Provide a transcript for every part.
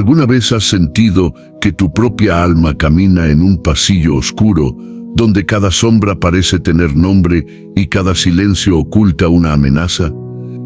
¿Alguna vez has sentido que tu propia alma camina en un pasillo oscuro, donde cada sombra parece tener nombre y cada silencio oculta una amenaza?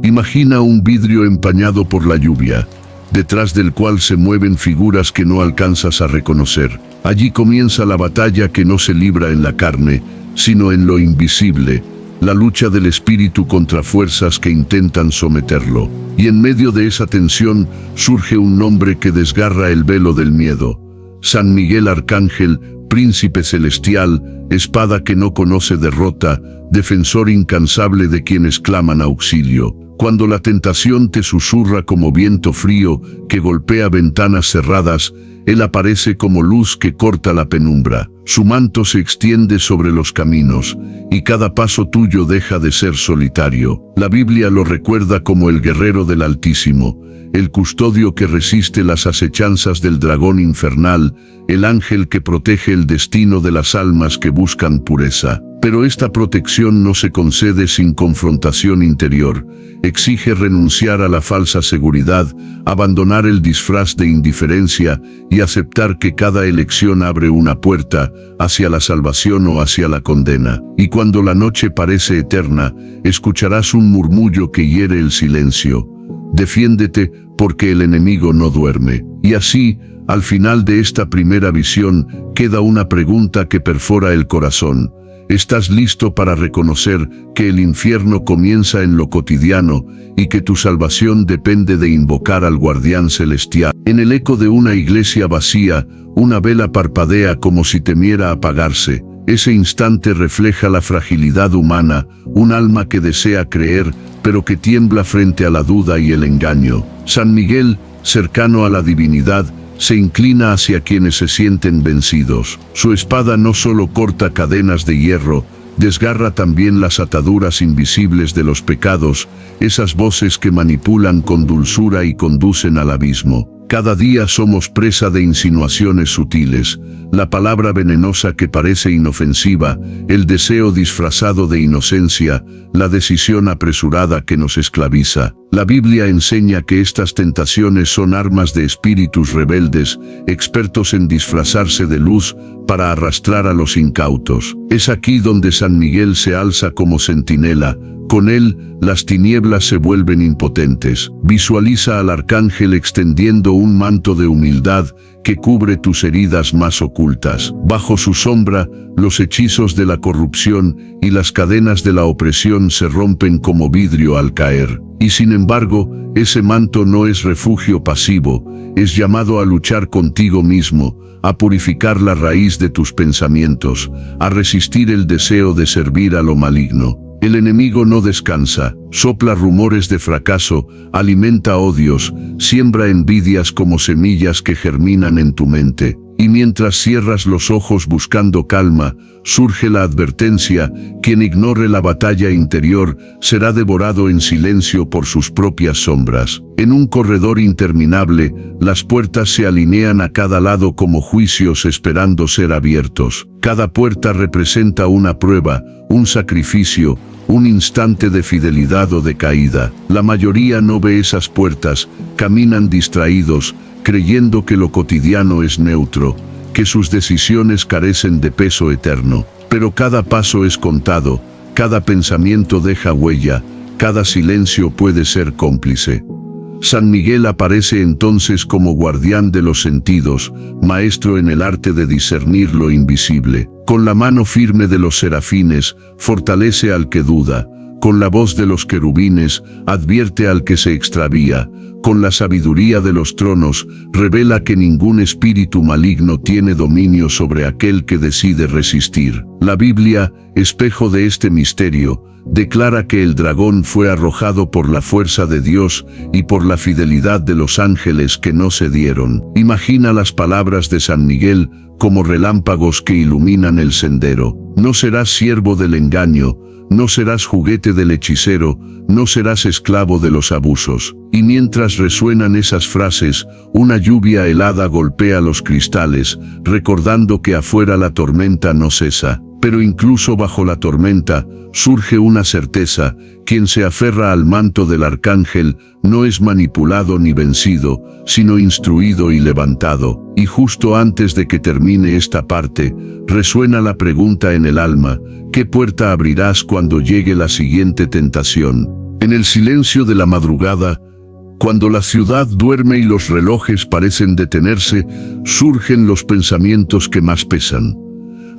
Imagina un vidrio empañado por la lluvia, detrás del cual se mueven figuras que no alcanzas a reconocer. Allí comienza la batalla que no se libra en la carne, sino en lo invisible, la lucha del espíritu contra fuerzas que intentan someterlo. Y en medio de esa tensión surge un nombre que desgarra el velo del miedo: San Miguel Arcángel, príncipe celestial, espada que no conoce derrota, defensor incansable de quienes claman auxilio. Cuando la tentación te susurra como viento frío que golpea ventanas cerradas, Él aparece como luz que corta la penumbra. Su manto se extiende sobre los caminos, y cada paso tuyo deja de ser solitario. La Biblia lo recuerda como el guerrero del Altísimo, el custodio que resiste las acechanzas del dragón infernal, el ángel que protege el destino de las almas que buscan pureza. Pero esta protección no se concede sin confrontación interior. Exige renunciar a la falsa seguridad, abandonar el disfraz de indiferencia y aceptar que cada elección abre una puerta hacia la salvación o hacia la condena. Y cuando la noche parece eterna, escucharás un murmullo que hiere el silencio: defiéndete, porque el enemigo no duerme. Y así, al final de esta primera visión, queda una pregunta que perfora el corazón. ¿Estás listo para reconocer que el infierno comienza en lo cotidiano y que tu salvación depende de invocar al guardián celestial? En el eco de una iglesia vacía, una vela parpadea como si temiera apagarse. Ese instante refleja la fragilidad humana, un alma que desea creer, pero que tiembla frente a la duda y el engaño. San Miguel, cercano a la divinidad, se inclina hacia quienes se sienten vencidos. Su espada no solo corta cadenas de hierro, desgarra también las ataduras invisibles de los pecados, esas voces que manipulan con dulzura y conducen al abismo. Cada día somos presa de insinuaciones sutiles, la palabra venenosa que parece inofensiva, el deseo disfrazado de inocencia, la decisión apresurada que nos esclaviza. La Biblia enseña que estas tentaciones son armas de espíritus rebeldes, expertos en disfrazarse de luz para arrastrar a los incautos. Es aquí donde San Miguel se alza como centinela. Con él, las tinieblas se vuelven impotentes. Visualiza al arcángel extendiendo un manto de humildad que cubre tus heridas más ocultas. Bajo su sombra, los hechizos de la corrupción y las cadenas de la opresión se rompen como vidrio al caer. Y sin embargo, ese manto no es refugio pasivo, es llamado a luchar contigo mismo, a purificar la raíz de tus pensamientos, a resistir el deseo de servir a lo maligno. El enemigo no descansa, sopla rumores de fracaso, alimenta odios, siembra envidias como semillas que germinan en tu mente. Y mientras cierras los ojos buscando calma, surge la advertencia: quien ignore la batalla interior será devorado en silencio por sus propias sombras. En un corredor interminable, las puertas se alinean a cada lado como juicios esperando ser abiertos. Cada puerta representa una prueba, un sacrificio, un instante de fidelidad o de caída. La mayoría no ve esas puertas, caminan distraídos, creyendo que lo cotidiano es neutro, que sus decisiones carecen de peso eterno. Pero cada paso es contado, cada pensamiento deja huella, cada silencio puede ser cómplice. San Miguel aparece entonces como guardián de los sentidos, maestro en el arte de discernir lo invisible. Con la mano firme de los serafines, fortalece al que duda. Con la voz de los querubines, advierte al que se extravía. Con la sabiduría de los tronos, revela que ningún espíritu maligno tiene dominio sobre aquel que decide resistir. La Biblia, espejo de este misterio, declara que el dragón fue arrojado por la fuerza de Dios y por la fidelidad de los ángeles que no cedieron. Imagina las palabras de San Miguel como relámpagos que iluminan el sendero. No serás siervo del engaño, no serás juguete del hechicero, no serás esclavo de los abusos. Y mientras resuenan esas frases, una lluvia helada golpea los cristales, recordando que afuera la tormenta no cesa. Pero incluso bajo la tormenta, surge una certeza: quien se aferra al manto del arcángel no es manipulado ni vencido, sino instruido y levantado. Y justo antes de que termine esta parte, resuena la pregunta en el alma: ¿qué puerta abrirás cuando llegue la siguiente tentación? En el silencio de la madrugada, cuando la ciudad duerme y los relojes parecen detenerse, surgen los pensamientos que más pesan.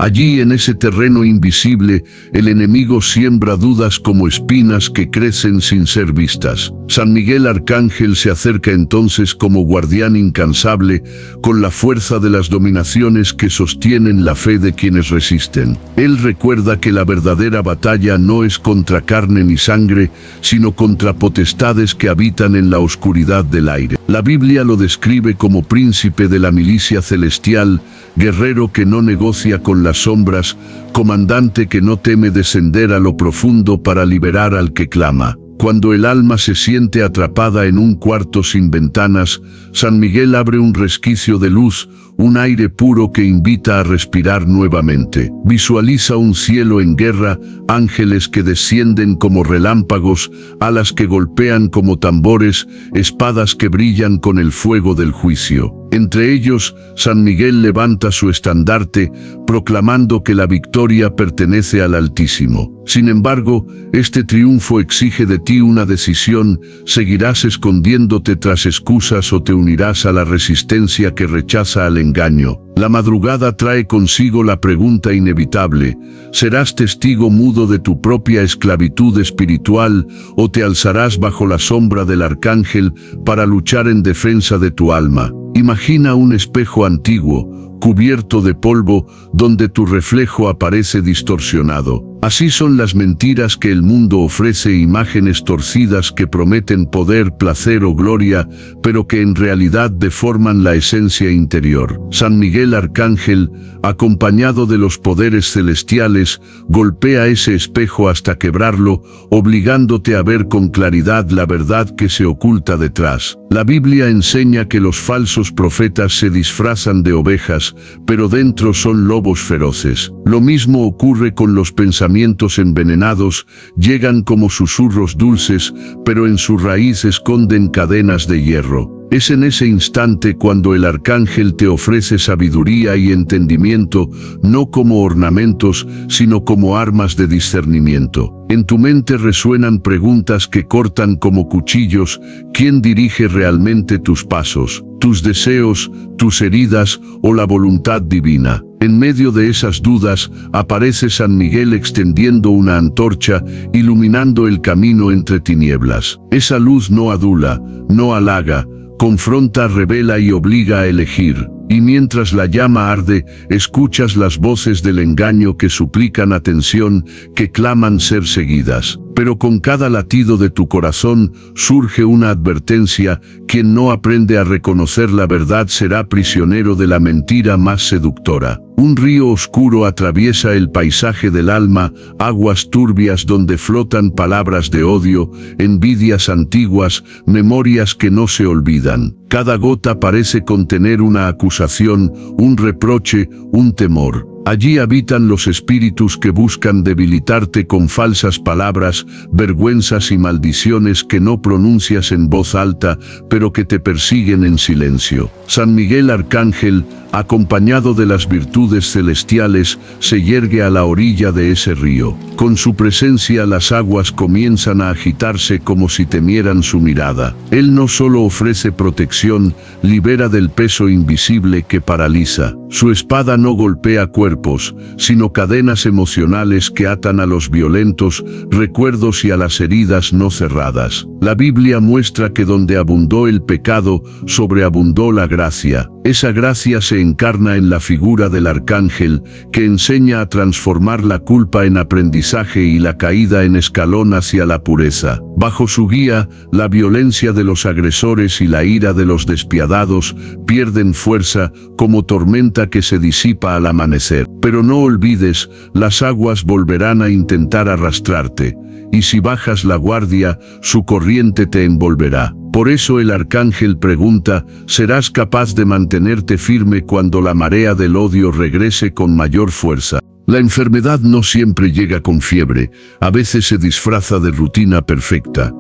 Allí, en ese terreno invisible, el enemigo siembra dudas como espinas que crecen sin ser vistas. San Miguel Arcángel se acerca entonces como guardián incansable, con la fuerza de las dominaciones que sostienen la fe de quienes resisten. Él recuerda que la verdadera batalla no es contra carne ni sangre, sino contra potestades que habitan en la oscuridad del aire. La Biblia lo describe como príncipe de la milicia celestial, guerrero que no negocia con las sombras, comandante que no teme descender a lo profundo para liberar al que clama. Cuando el alma se siente atrapada en un cuarto sin ventanas, San Miguel abre un resquicio de luz, un aire puro que invita a respirar nuevamente. Visualiza un cielo en guerra, ángeles que descienden como relámpagos, alas que golpean como tambores, espadas que brillan con el fuego del juicio. Entre ellos, San Miguel levanta su estandarte, proclamando que la victoria pertenece al Altísimo. Sin embargo, este triunfo exige de ti una decisión: ¿seguirás escondiéndote tras excusas o te unirás a la resistencia que rechaza al engaño? La madrugada trae consigo la pregunta inevitable: ¿serás testigo mudo de tu propia esclavitud espiritual o te alzarás bajo la sombra del arcángel para luchar en defensa de tu alma? Imagina un espejo antiguo, cubierto de polvo, donde tu reflejo aparece distorsionado. Así son las mentiras que el mundo ofrece: imágenes torcidas que prometen poder, placer o gloria, pero que en realidad deforman la esencia interior. San Miguel Arcángel, acompañado de los poderes celestiales, golpea ese espejo hasta quebrarlo, obligándote a ver con claridad la verdad que se oculta detrás. La Biblia enseña que los falsos profetas se disfrazan de ovejas, pero dentro son lobos feroces. Lo mismo ocurre con los pensamientos envenenados: llegan como susurros dulces, pero en su raíz esconden cadenas de hierro. Es en ese instante cuando el arcángel te ofrece sabiduría y entendimiento, no como ornamentos, sino como armas de discernimiento. En tu mente resuenan preguntas que cortan como cuchillos: ¿quién dirige realmente tus pasos? ¿Tus deseos, tus heridas o la voluntad divina? En medio de esas dudas, aparece San Miguel extendiendo una antorcha, iluminando el camino entre tinieblas. Esa luz no adula, no halaga, confronta, revela y obliga a elegir. Y mientras la llama arde, escuchas las voces del engaño que suplican atención, que claman ser seguidas. Pero con cada latido de tu corazón surge una advertencia: quien no aprende a reconocer la verdad será prisionero de la mentira más seductora. Un río oscuro atraviesa el paisaje del alma, aguas turbias donde flotan palabras de odio, envidias antiguas, memorias que no se olvidan. Cada gota parece contener una acusación, un reproche, un temor. Allí habitan los espíritus que buscan debilitarte con falsas palabras, vergüenzas y maldiciones que no pronuncias en voz alta, pero que te persiguen en silencio. San Miguel Arcángel, acompañado de las virtudes celestiales, se yergue a la orilla de ese río. Con su presencia las aguas comienzan a agitarse como si temieran su mirada. Él no solo ofrece protección, libera del peso invisible que paraliza. Su espada no golpea cuerpos, sino cadenas emocionales que atan a los violentos, recuerdos y a las heridas no cerradas. La Biblia muestra que donde abundó el pecado, sobreabundó la gracia. Esa gracia se encarna en la figura del arcángel, que enseña a transformar la culpa en aprendizaje y la caída en escalón hacia la pureza. Bajo su guía, la violencia de los agresores y la ira de los despiadados pierden fuerza, como tormenta que se disipa al amanecer. Pero no olvides, las aguas volverán a intentar arrastrarte, y si bajas la guardia, su corriente te envolverá. Por eso el arcángel pregunta: ¿serás capaz de mantenerte firme cuando la marea del odio regrese con mayor fuerza? La enfermedad no siempre llega con fiebre, a veces se disfraza de rutina perfecta.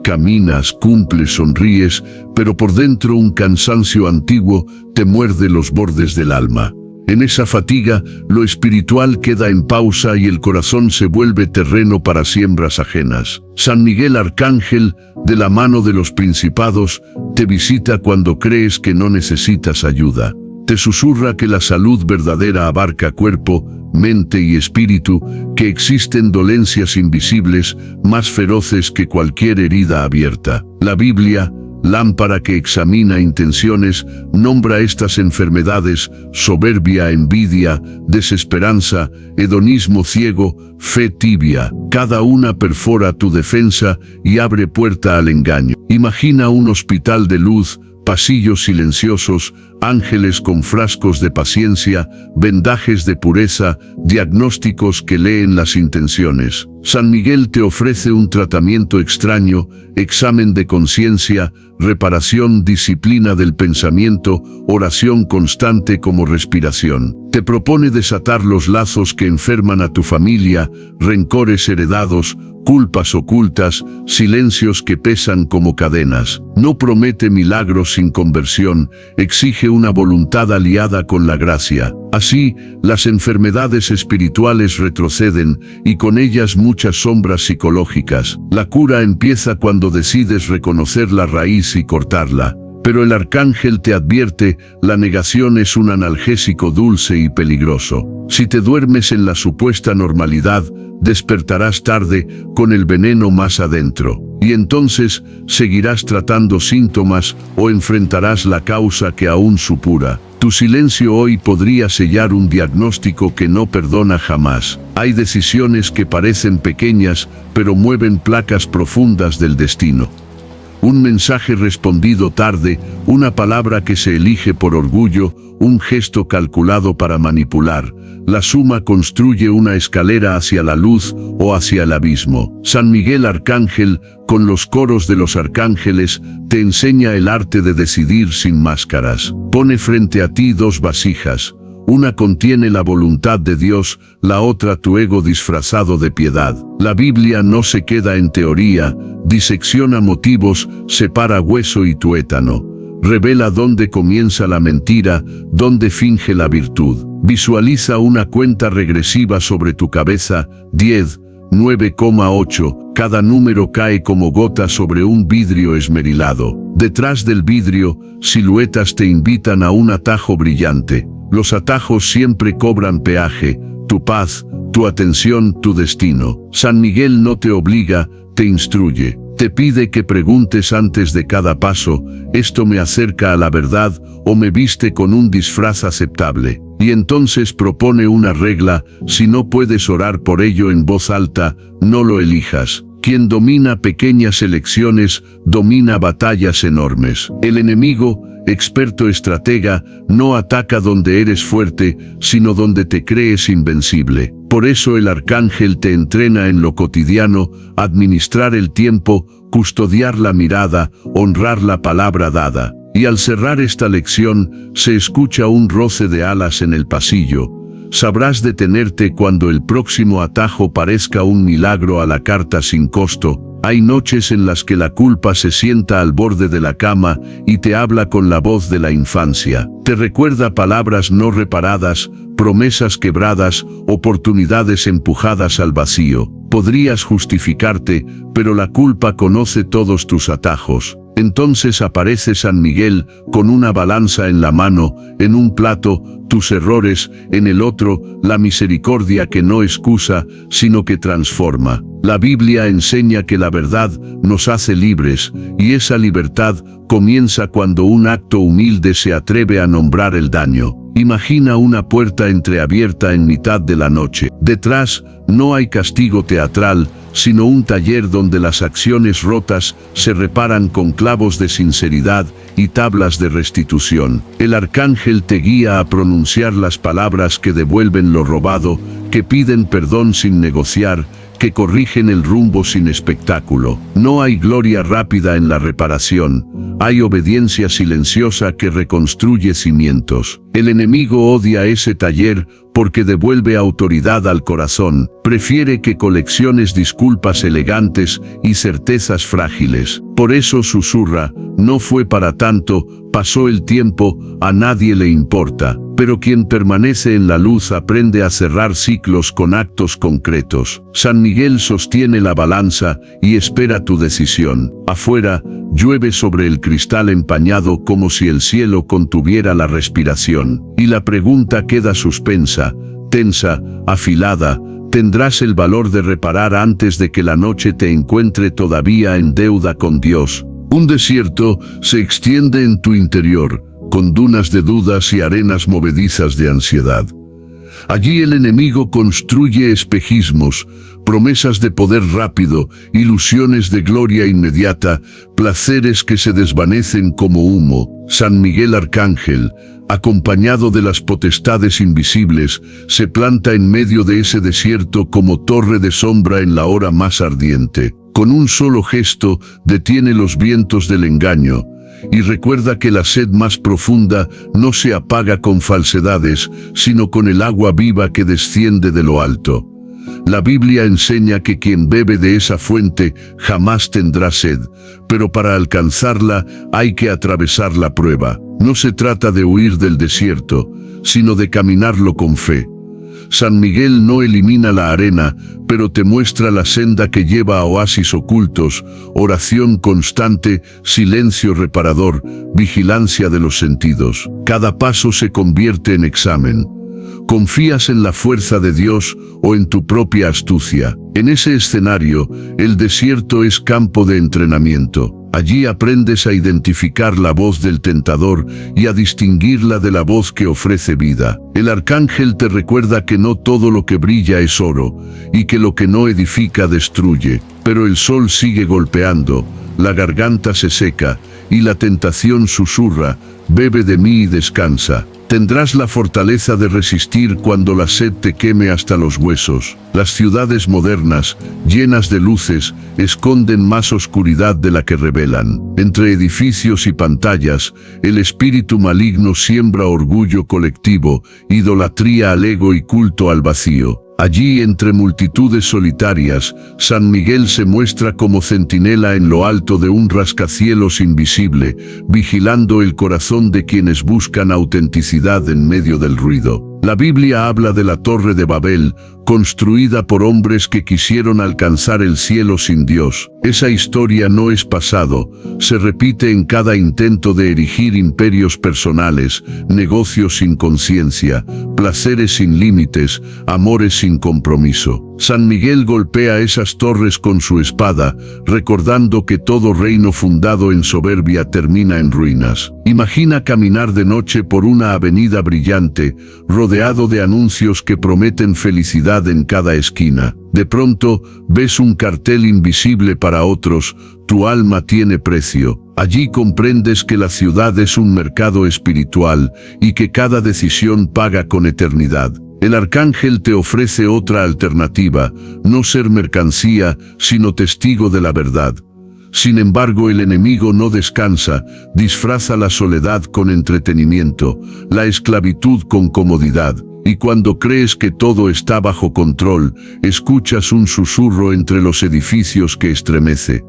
Caminas, cumples, sonríes, pero por dentro un cansancio antiguo te muerde los bordes del alma. En esa fatiga, lo espiritual queda en pausa y el corazón se vuelve terreno para siembras ajenas. San Miguel Arcángel, de la mano de los principados, te visita cuando crees que no necesitas ayuda. Te susurra que la salud verdadera abarca cuerpo, mente y espíritu, que existen dolencias invisibles más feroces que cualquier herida abierta. La Biblia, lámpara que examina intenciones, nombra estas enfermedades: soberbia, envidia, desesperanza, hedonismo ciego, fe tibia. Cada una perfora tu defensa y abre puerta al engaño. Imagina un hospital de luz, pasillos silenciosos, ángeles con frascos de paciencia, vendajes de pureza, diagnósticos que leen las intenciones. San Miguel te ofrece un tratamiento extraño, examen de conciencia, reparación, disciplina del pensamiento, oración constante como respiración. Te propone desatar los lazos que enferman a tu familia, rencores heredados, culpas ocultas, silencios que pesan como cadenas. No promete milagros sin conversión, exige una voluntad aliada con la gracia. Así, las enfermedades espirituales retroceden y con ellas muchas sombras psicológicas. La cura empieza cuando decides reconocer la raíz y cortarla. Pero el arcángel te advierte: la negación es un analgésico dulce y peligroso. Si te duermes en la supuesta normalidad, despertarás tarde con el veneno más adentro. Y entonces seguirás tratando síntomas o enfrentarás la causa que aún supura. Tu silencio hoy podría sellar un diagnóstico que no perdona jamás. Hay decisiones que parecen pequeñas, pero mueven placas profundas del destino. Un mensaje respondido tarde, una palabra que se elige por orgullo, un gesto calculado para manipular. La suma construye una escalera hacia la luz o hacia el abismo. San Miguel Arcángel, con los coros de los arcángeles, te enseña el arte de decidir sin máscaras. Pone frente a ti dos vasijas. Una contiene la voluntad de Dios, la otra tu ego disfrazado de piedad. La Biblia no se queda en teoría, disecciona motivos, separa hueso y tuétano. Revela dónde comienza la mentira, dónde finge la virtud. Visualiza una cuenta regresiva sobre tu cabeza: 10, 9,8. Cada número cae como gota sobre un vidrio esmerilado. Detrás del vidrio, siluetas te invitan a un atajo brillante. Los atajos siempre cobran peaje: tu paz, tu atención, tu destino. San Miguel no te obliga, te instruye. Te pide que preguntes antes de cada paso: ¿esto me acerca a la verdad o me viste con un disfraz aceptable? Y entonces propone una regla: si no puedes orar por ello en voz alta, no lo elijas. Quien domina pequeñas elecciones, domina batallas enormes. El enemigo, experto estratega, no ataca donde eres fuerte, sino donde te crees invencible. Por eso el arcángel te entrena en lo cotidiano: administrar el tiempo, custodiar la mirada, honrar la palabra dada. Y al cerrar esta lección, se escucha un roce de alas en el pasillo. Sabrás detenerte cuando el próximo atajo parezca un milagro a la carta sin costo. Hay noches en las que la culpa se sienta al borde de la cama y te habla con la voz de la infancia. Te recuerda palabras no reparadas, promesas quebradas, oportunidades empujadas al vacío. Podrías justificarte, pero la culpa conoce todos tus atajos. Entonces aparece San Miguel con una balanza en la mano: en un plato, tus errores; en el otro, la misericordia que no excusa, sino que transforma. La Biblia enseña que la verdad nos hace libres, y esa libertad comienza cuando un acto humilde se atreve a nombrar el daño. Imagina una puerta entreabierta en mitad de la noche. Detrás, no hay castigo teatral, sino un taller donde las acciones rotas se reparan con clavos de sinceridad y tablas de restitución. El arcángel te guía a pronunciar las palabras que devuelven lo robado, que piden perdón sin negociar, que corrigen el rumbo sin espectáculo. No hay gloria rápida en la reparación, hay obediencia silenciosa que reconstruye cimientos. El enemigo odia ese taller porque devuelve autoridad al corazón. Prefiere que colecciones disculpas elegantes y certezas frágiles. Por eso susurra: no fue para tanto, pasó el tiempo, a nadie le importa. Pero quien permanece en la luz aprende a cerrar ciclos con actos concretos. San Miguel sostiene la balanza y espera tu decisión. Afuera, llueve sobre el cristal empañado como si el cielo contuviera la respiración. Y la pregunta queda suspensa, tensa, afilada: ¿tendrás el valor de reparar antes de que la noche te encuentre todavía en deuda con Dios? Un desierto se extiende en tu interior, con dunas de dudas y arenas movedizas de ansiedad. Allí el enemigo construye espejismos, promesas de poder rápido, ilusiones de gloria inmediata, placeres que se desvanecen como humo. San Miguel Arcángel, acompañado de las potestades invisibles, se planta en medio de ese desierto como torre de sombra en la hora más ardiente. Con un solo gesto, detiene los vientos del engaño, y recuerda que la sed más profunda no se apaga con falsedades, sino con el agua viva que desciende de lo alto. La Biblia enseña que quien bebe de esa fuente jamás tendrá sed, pero para alcanzarla hay que atravesar la prueba. No se trata de huir del desierto, sino de caminarlo con fe. San Miguel no elimina la arena, pero te muestra la senda que lleva a oasis ocultos, oración constante, silencio reparador, vigilancia de los sentidos. Cada paso se convierte en examen. ¿Confías en la fuerza de Dios o en tu propia astucia? En ese escenario, el desierto es campo de entrenamiento. Allí aprendes a identificar la voz del tentador y a distinguirla de la voz que ofrece vida. El arcángel te recuerda que no todo lo que brilla es oro, y que lo que no edifica destruye. Pero el sol sigue golpeando, la garganta se seca, y la tentación susurra: bebe de mí y descansa. Tendrás la fortaleza de resistir cuando la sed te queme hasta los huesos. Las ciudades modernas, llenas de luces, esconden más oscuridad de la que revelan. Entre edificios y pantallas, el espíritu maligno siembra orgullo colectivo, idolatría al ego y culto al vacío. Allí, entre multitudes solitarias, San Miguel se muestra como centinela en lo alto de un rascacielos invisible, vigilando el corazón de quienes buscan autenticidad en medio del ruido. La Biblia habla de la Torre de Babel, construida por hombres que quisieron alcanzar el cielo sin Dios. Esa historia no es pasado, se repite en cada intento de erigir imperios personales, negocios sin conciencia, placeres sin límites, amores sin compromiso. San Miguel golpea esas torres con su espada, recordando que todo reino fundado en soberbia termina en ruinas. Imagina caminar de noche por una avenida brillante, rodeado de anuncios que prometen felicidad en cada esquina. De pronto, ves un cartel invisible para otros: tu alma tiene precio. Allí comprendes que la ciudad es un mercado espiritual y que cada decisión paga con eternidad. El arcángel te ofrece otra alternativa: no ser mercancía, sino testigo de la verdad. Sin embargo, el enemigo no descansa, disfraza la soledad con entretenimiento, la esclavitud con comodidad. Y cuando crees que todo está bajo control, escuchas un susurro entre los edificios que estremece: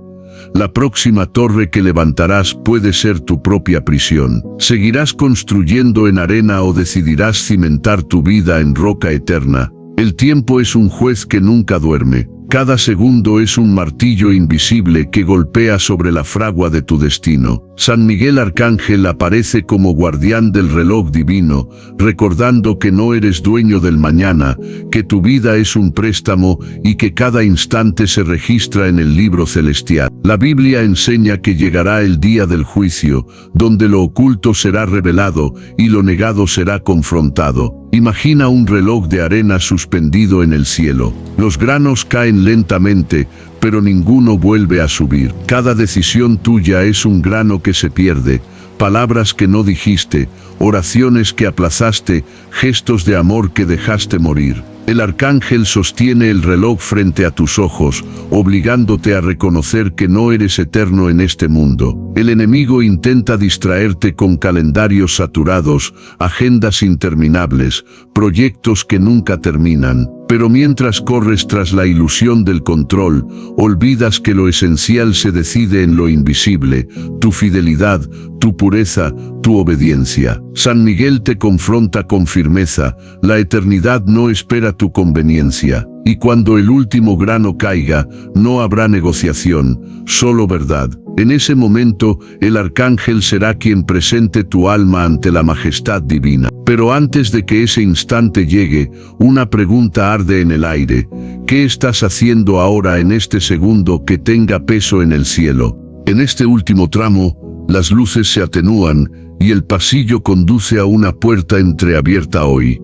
la próxima torre que levantarás puede ser tu propia prisión. ¿Seguirás construyendo en arena o decidirás cimentar tu vida en roca eterna? El tiempo es un juez que nunca duerme. Cada segundo es un martillo invisible que golpea sobre la fragua de tu destino. San Miguel Arcángel aparece como guardián del reloj divino, recordando que no eres dueño del mañana, que tu vida es un préstamo y que cada instante se registra en el libro celestial. La Biblia enseña que llegará el día del juicio, donde lo oculto será revelado y lo negado será confrontado. Imagina un reloj de arena suspendido en el cielo. Los granos caen lentamente, pero ninguno vuelve a subir. Cada decisión tuya es un grano que se pierde, palabras que no dijiste, oraciones que aplazaste, gestos de amor que dejaste morir. El arcángel sostiene el reloj frente a tus ojos, obligándote a reconocer que no eres eterno en este mundo. El enemigo intenta distraerte con calendarios saturados, agendas interminables, proyectos que nunca terminan. Pero mientras corres tras la ilusión del control, olvidas que lo esencial se decide en lo invisible: tu fidelidad, tu pureza, tu obediencia. San Miguel te confronta con firmeza: la eternidad no espera tu conveniencia. Y cuando el último grano caiga, no habrá negociación, solo verdad. En ese momento, el arcángel será quien presente tu alma ante la majestad divina. Pero antes de que ese instante llegue, una pregunta arde en el aire: ¿qué estás haciendo ahora en este segundo que tenga peso en el cielo? En este último tramo, las luces se atenúan y el pasillo conduce a una puerta entreabierta hoy.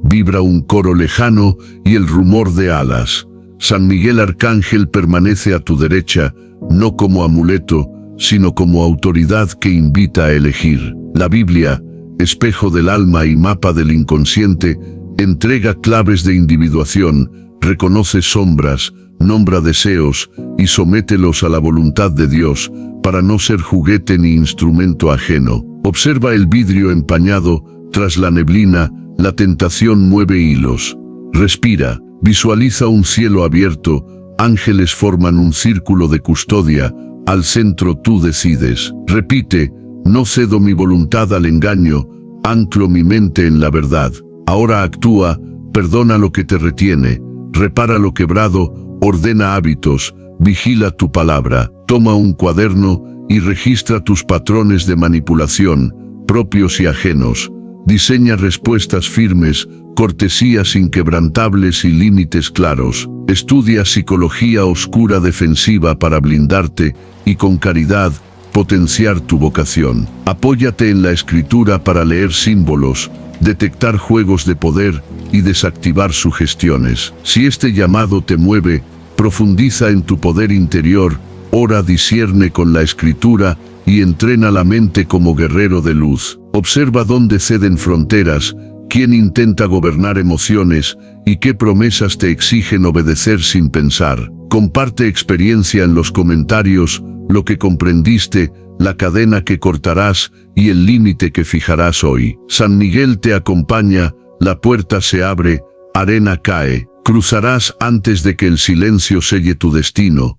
Vibra un coro lejano y el rumor de alas. San Miguel Arcángel permanece a tu derecha, no como amuleto, sino como autoridad que invita a elegir. La Biblia, espejo del alma y mapa del inconsciente, entrega claves de individuación, reconoce sombras, nombra deseos y somételos a la voluntad de Dios, para no ser juguete ni instrumento ajeno. Observa el vidrio empañado, tras la neblina, la tentación mueve hilos. Respira, visualiza un cielo abierto, ángeles forman un círculo de custodia, al centro tú decides. Repite: no cedo mi voluntad al engaño, anclo mi mente en la verdad. Ahora actúa, perdona lo que te retiene, repara lo quebrado, ordena hábitos, vigila tu palabra. Toma un cuaderno y registra tus patrones de manipulación, propios y ajenos. Diseña respuestas firmes, cortesías inquebrantables y límites claros. Estudia psicología oscura defensiva para blindarte y con caridad potenciar tu vocación. Apóyate en la escritura para leer símbolos, detectar juegos de poder y desactivar sugestiones. Si este llamado te mueve, profundiza en tu poder interior, ora, discierne con la escritura y entrena la mente como guerrero de luz. Observa dónde ceden fronteras, quién intenta gobernar emociones y qué promesas te exigen obedecer sin pensar. Comparte experiencia en los comentarios, lo que comprendiste, la cadena que cortarás y el límite que fijarás hoy. San Miguel te acompaña, la puerta se abre, arena cae, cruzarás antes de que el silencio selle tu destino.